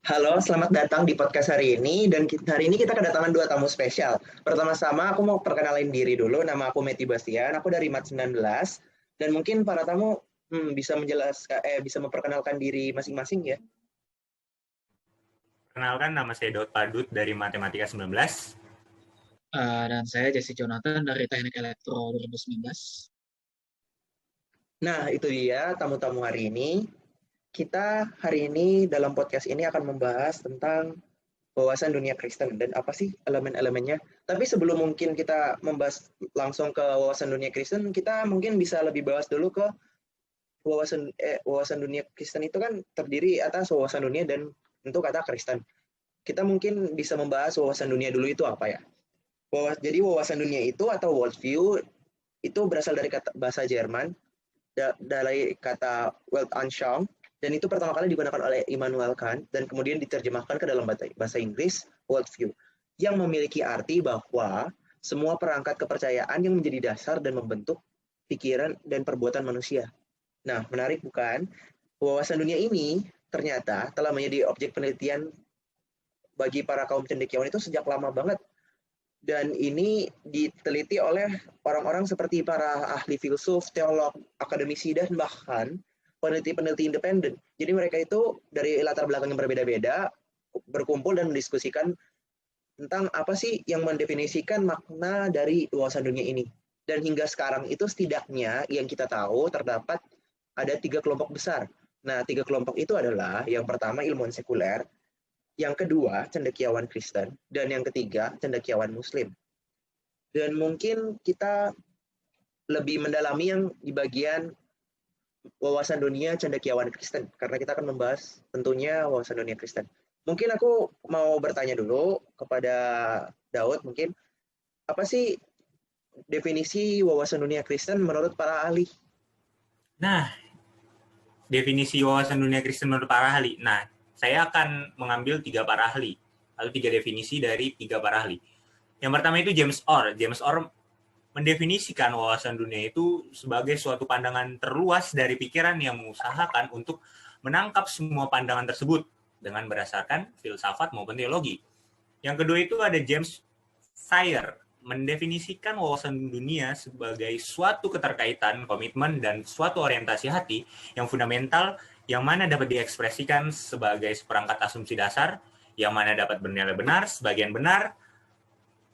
Halo, selamat datang di podcast hari ini. Dan hari ini kita kedatangan dua tamu spesial. Pertama-tama aku mau perkenalin diri dulu. Nama aku Meti Bastian. Aku dari MAT 19. Dan mungkin para tamu bisa bisa memperkenalkan diri masing-masing ya. Kenalkan, nama saya Daud Padut dari Matematika 19. Dan saya Jesse Jonathan dari Teknik Elektro 2019. Nah, itu dia tamu-tamu hari ini. Kita hari ini dalam podcast ini akan membahas tentang wawasan dunia Kristen dan apa sih elemen-elemennya. Tapi sebelum mungkin kita membahas langsung ke wawasan dunia Kristen, kita mungkin bisa lebih bahas dulu ke wawasan dunia Kristen itu kan terdiri atas wawasan dunia dan tentu kata Kristen. Kita mungkin bisa membahas wawasan dunia dulu itu apa ya. Jadi wawasan dunia itu atau worldview itu berasal dari kata bahasa Jerman, dari kata Weltanschauung, dan itu pertama kali digunakan oleh Immanuel Kant dan kemudian diterjemahkan ke dalam bahasa Inggris worldview, yang memiliki arti bahwa semua perangkat kepercayaan yang menjadi dasar dan membentuk pikiran dan perbuatan manusia. Nah, menarik bukan? Wawasan dunia ini ternyata telah menjadi objek penelitian bagi para kaum cendekiawan itu sejak lama banget. Dan ini diteliti oleh orang-orang seperti para ahli filsuf, teolog, akademisi, dan bahkan peneliti-peneliti independen. Jadi mereka itu dari latar belakang yang berbeda-beda berkumpul dan mendiskusikan tentang apa sih yang mendefinisikan makna dari wawasan dunia ini. Dan hingga sekarang itu setidaknya yang kita tahu terdapat ada 3 kelompok besar. Nah, 3 kelompok itu adalah yang pertama ilmuwan sekuler, yang kedua cendekiawan Kristen, dan yang ketiga cendekiawan Muslim. Dan mungkin kita lebih mendalami yang di bagian wawasan dunia cendekiawan Kristen, karena kita akan membahas tentunya wawasan dunia Kristen. Mungkin aku mau bertanya dulu kepada Daud, mungkin apa sih definisi wawasan dunia Kristen menurut para ahli? Nah, definisi wawasan dunia Kristen menurut para ahli. Nah, saya akan mengambil 3 para ahli, atau 3 definisi dari 3 para ahli. Yang pertama itu James Orr. James Orr mendefinisikan wawasan dunia itu sebagai suatu pandangan terluas dari pikiran yang mengusahakan untuk menangkap semua pandangan tersebut dengan berdasarkan filsafat maupun teologi. Yang kedua itu ada James Sire, mendefinisikan wawasan dunia sebagai suatu keterkaitan, komitmen, dan suatu orientasi hati yang fundamental, yang mana dapat diekspresikan sebagai seperangkat asumsi dasar, yang mana dapat bernilai benar, sebagian benar,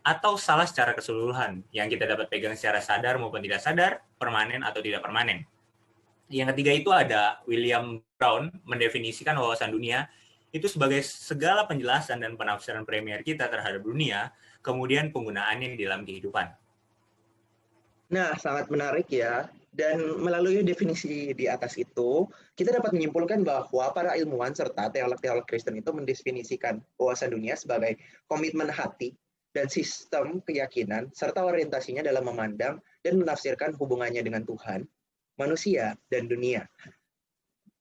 atau salah secara keseluruhan, yang kita dapat pegang secara sadar maupun tidak sadar, permanen atau tidak permanen. Yang ketiga itu ada William Brown, mendefinisikan wawasan dunia itu sebagai segala penjelasan dan penafsiran premier kita terhadap dunia, kemudian penggunaannya di dalam kehidupan. Nah, sangat menarik ya. Dan melalui definisi di atas itu, kita dapat menyimpulkan bahwa para ilmuwan serta teolog-teolog Kristen itu mendefinisikan wawasan dunia sebagai komitmen hati dan sistem keyakinan serta orientasinya dalam memandang dan menafsirkan hubungannya dengan Tuhan, manusia, dan dunia.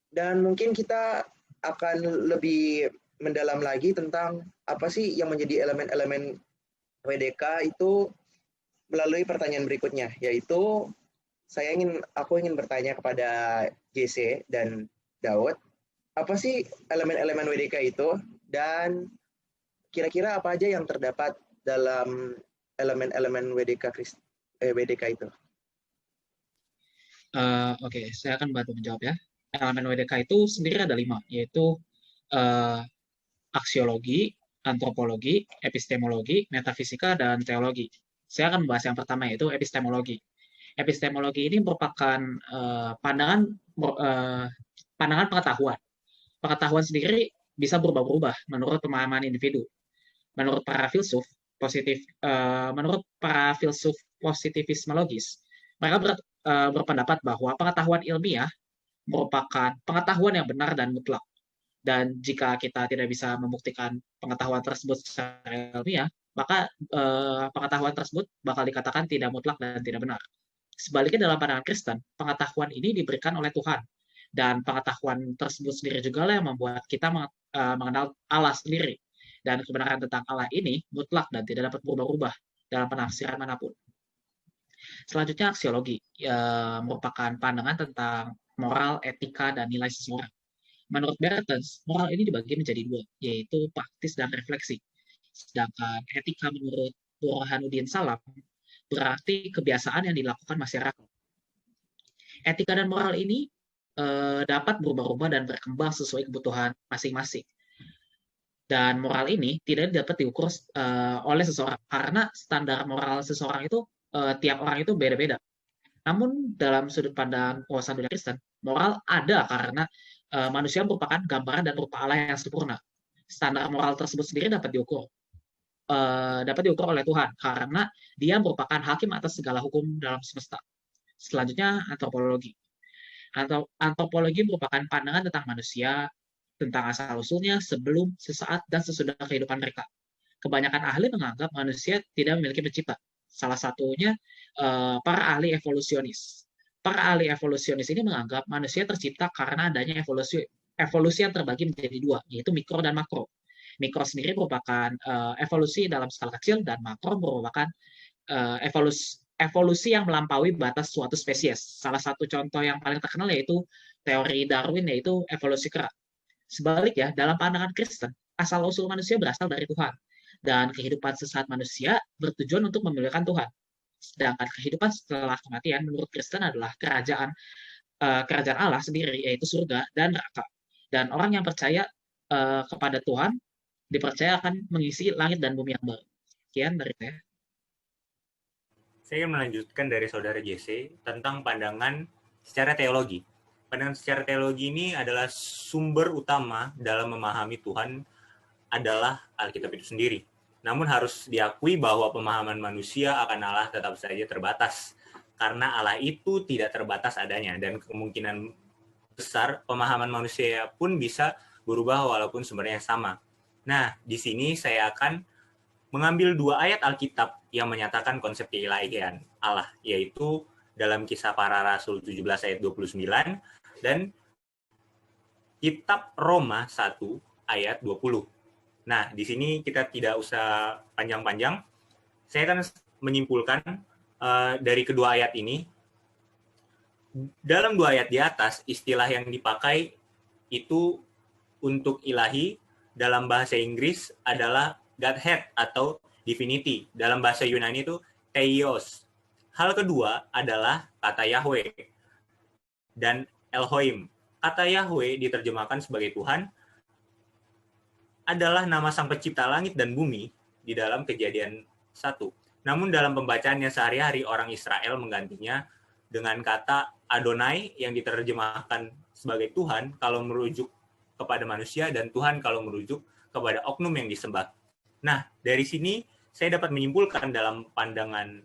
Dan mungkin kita akan lebih mendalam lagi tentang apa sih yang menjadi elemen-elemen WDK itu melalui pertanyaan berikutnya, yaitu aku ingin bertanya kepada JC dan Daud, apa sih elemen-elemen WDK itu dan kira-kira apa aja yang terdapat dalam elemen-elemen WDK itu? Oke, saya akan bantu menjawab ya. Elemen WDK itu sendiri ada 5, yaitu uh, aksiologi, antropologi, epistemologi, metafisika, dan teologi. Saya akan membahas yang pertama, yaitu epistemologi. Epistemologi ini merupakan pandangan pengetahuan. Pengetahuan sendiri bisa berubah-ubah menurut pemahaman individu. Menurut para filsuf positivisme logis, mereka berpendapat bahwa pengetahuan ilmiah merupakan pengetahuan yang benar dan mutlak. Dan jika kita tidak bisa membuktikan pengetahuan tersebut secara ilmiah, maka pengetahuan tersebut bakal dikatakan tidak mutlak dan tidak benar. Sebaliknya dalam pandangan Kristen, pengetahuan ini diberikan oleh Tuhan. Dan pengetahuan tersebut sendiri juga yang membuat kita mengenal Allah sendiri. Dan kebenaran tentang Allah ini mutlak dan tidak dapat berubah-ubah dalam penafsiran manapun. Selanjutnya aksiologi, merupakan pandangan tentang moral, etika, dan nilai seseorang. Menurut Bertens, moral ini dibagi menjadi dua, yaitu praktis dan refleksi. Sedangkan etika menurut Burhanuddin Salam berarti kebiasaan yang dilakukan masyarakat. Etika dan moral ini dapat berubah-ubah dan berkembang sesuai kebutuhan masing-masing. Dan moral ini tidak dapat diukur oleh seseorang, karena standar moral seseorang itu tiap orang itu beda-beda. Namun dalam sudut pandang wawasan dunia Kristen, moral ada karena manusia merupakan gambaran dan rupa Allah yang sempurna. Standar moral tersebut sendiri dapat diukur oleh Tuhan karena Dia merupakan hakim atas segala hukum dalam semesta. Selanjutnya, antropologi. Antropologi merupakan pandangan tentang manusia, tentang asal-usulnya sebelum, sesaat, dan sesudah kehidupan mereka. Kebanyakan ahli menganggap manusia tidak memiliki pencipta. Salah satunya para ahli evolusionis. Para ahli evolusionis ini menganggap manusia tercipta karena adanya evolusi yang terbagi menjadi dua, yaitu mikro dan makro. Mikro sendiri merupakan evolusi dalam skala kecil, dan makro merupakan evolusi yang melampaui batas suatu spesies. Salah satu contoh yang paling terkenal yaitu teori Darwin, yaitu evolusi kera. Sebaliknya, dalam pandangan Kristen, asal-usul manusia berasal dari Tuhan, dan kehidupan sesaat manusia bertujuan untuk memuliakan Tuhan. Sedangkan kehidupan setelah kematian menurut Kristen adalah kerajaan Allah sendiri, yaitu surga dan neraka. Dan orang yang percaya kepada Tuhan dipercaya akan mengisi langit dan bumi yang baru. Sekian dari saya. Saya ingin melanjutkan dari saudara JC tentang pandangan secara teologi. Pandangan secara teologi ini adalah sumber utama dalam memahami Tuhan adalah Alkitab itu sendiri. Namun harus diakui bahwa pemahaman manusia akan Allah tetap saja terbatas, karena Allah itu tidak terbatas adanya, dan kemungkinan besar pemahaman manusia pun bisa berubah walaupun sumbernya sama. Nah, di sini saya akan mengambil 2 ayat Alkitab yang menyatakan konsep keilahian Allah, yaitu dalam Kisah Para Rasul 17 ayat 29 dan Kitab Roma 1 ayat 20. Nah, di sini kita tidak usah panjang-panjang. Saya akan menyimpulkan dari kedua ayat ini. Dalam 2 ayat di atas, istilah yang dipakai itu untuk ilahi dalam bahasa Inggris adalah Godhead atau divinity. Dalam bahasa Yunani itu Theos. Hal kedua adalah kata Yahweh dan Elohim. Kata Yahweh diterjemahkan sebagai Tuhan adalah nama Sang Pencipta langit dan bumi di dalam Kejadian 1. Namun dalam pembacaannya sehari-hari, orang Israel menggantinya dengan kata Adonai yang diterjemahkan sebagai Tuhan kalau merujuk kepada manusia, dan Tuhan kalau merujuk kepada oknum yang disembah. Nah, dari sini saya dapat menyimpulkan dalam pandangan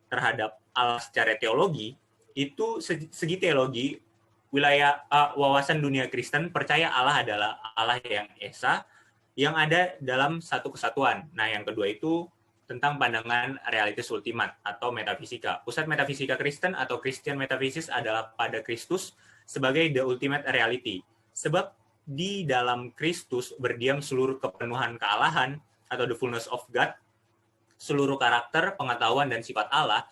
terhadap Allah secara teologi, itu segi teologi, wilayah wawasan dunia Kristen percaya Allah adalah Allah yang esa, yang ada dalam satu kesatuan. Nah, yang kedua itu tentang pandangan realitas ultimat atau metafisika. Pusat metafisika Kristen atau Christian Metaphysics adalah pada Kristus sebagai the ultimate reality. Sebab di dalam Kristus berdiam seluruh kepenuhan kealahan atau the fullness of God, seluruh karakter, pengetahuan, dan sifat Allah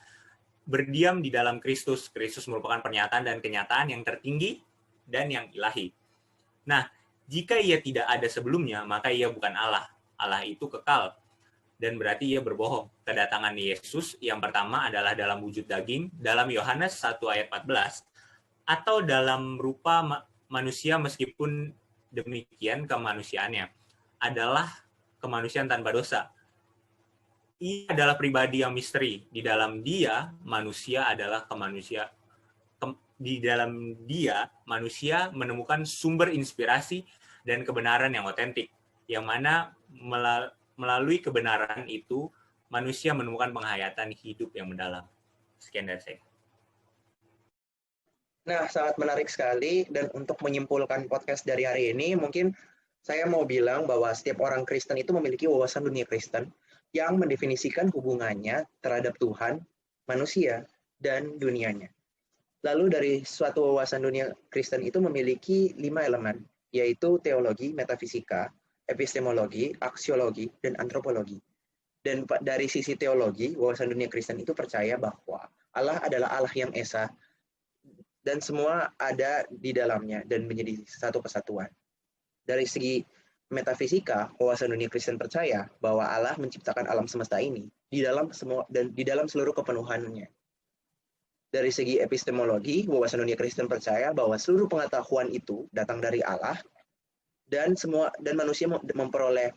berdiam di dalam Kristus. Kristus merupakan pernyataan dan kenyataan yang tertinggi dan yang ilahi. Nah, jika ia tidak ada sebelumnya, maka ia bukan Allah. Allah itu kekal, dan berarti ia berbohong. Kedatangan Yesus yang pertama adalah dalam wujud daging, dalam Yohanes 1 ayat 14, atau dalam rupa manusia, meskipun demikian kemanusiaannya adalah kemanusiaan tanpa dosa. Ia adalah pribadi yang misteri. Di dalam dia, manusia adalah kemanusia. Di dalam dia, manusia menemukan sumber inspirasi dan kebenaran yang otentik, yang mana melalui kebenaran itu, manusia menemukan penghayatan hidup yang mendalam. Sekian dari saya. Nah, sangat menarik sekali. Dan untuk menyimpulkan podcast dari hari ini, mungkin saya mau bilang bahwa setiap orang Kristen itu memiliki wawasan dunia Kristen yang mendefinisikan hubungannya terhadap Tuhan, manusia, dan dunianya. Lalu dari suatu wawasan dunia Kristen itu memiliki 5 elemen, yaitu teologi, metafisika, epistemologi, aksiologi, dan antropologi. Dan dari sisi teologi, wawasan dunia Kristen itu percaya bahwa Allah adalah Allah yang esa, dan semua ada di dalamnya dan menjadi satu kesatuan. Dari segi metafisika, wawasan dunia Kristen percaya bahwa Allah menciptakan alam semesta ini di dalam semua dan di dalam seluruh kepenuhannya. Dari segi epistemologi, wawasan dunia Kristen percaya bahwa seluruh pengetahuan itu datang dari Allah dan manusia memperoleh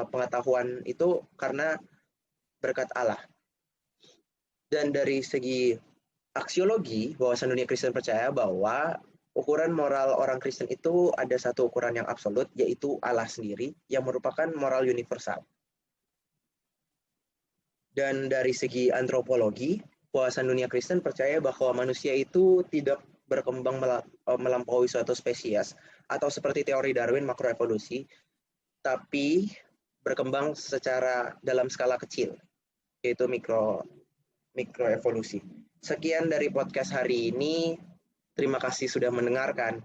pengetahuan itu karena berkat Allah. Dan dari segi aksiologi, wawasan dunia Kristen percaya bahwa ukuran moral orang Kristen itu ada satu ukuran yang absolut, yaitu Allah sendiri, yang merupakan moral universal. Dan dari segi antropologi, wawasan dunia Kristen percaya bahwa manusia itu tidak berkembang melampaui suatu spesies, atau seperti teori Darwin makroevolusi, tapi berkembang secara dalam skala kecil, yaitu mikroevolusi. Sekian dari podcast hari ini. Terima kasih sudah mendengarkan.